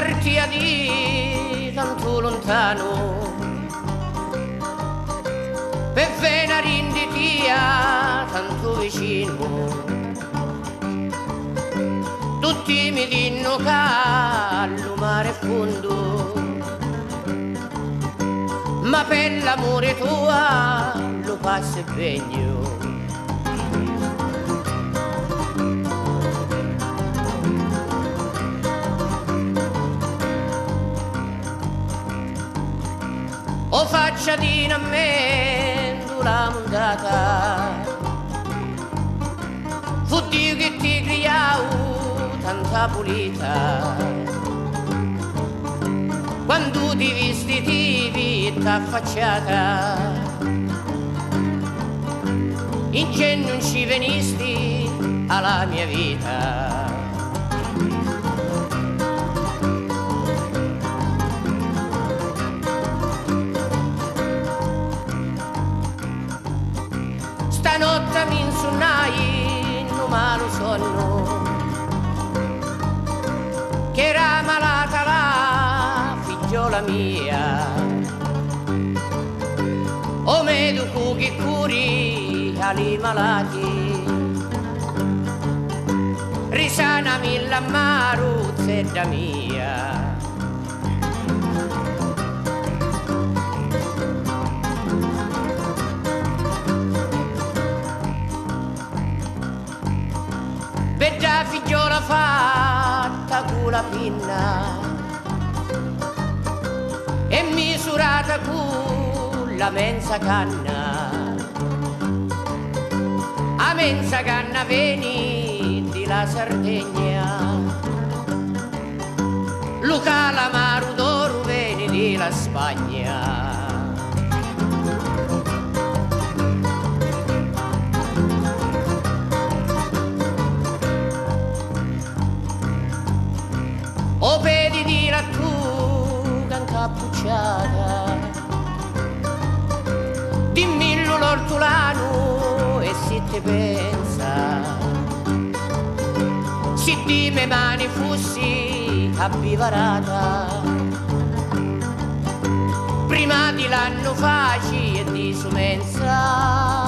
partia di tanto lontano per venire di tia tanto vicino. Tutti mi dicono che il mare è fondo, ma per l'amore tuo lo passo bene. O faccia di a me la mondata, fu Dio che ti criavo tanta pulita. Quando ti vestitivi t'affacciata, in che non ci venisti alla mia vita. Stanotte mi insonnai in un malo sonno, che era malata la figliola mia. O medico che curi ali malati, risanami l'ammaruzza mia. Bella figliola fatta con la pinna e misurata con la mensa canna. A mensa canna veni di la Sardegna, Luca l'amaro d'oro veni di la Spagna. O vedi di lattuga incappucciata, dimmi l'ortolano e se te pensa, se di me mani fossi abbivarata, prima di l'anno faci e di sumenza.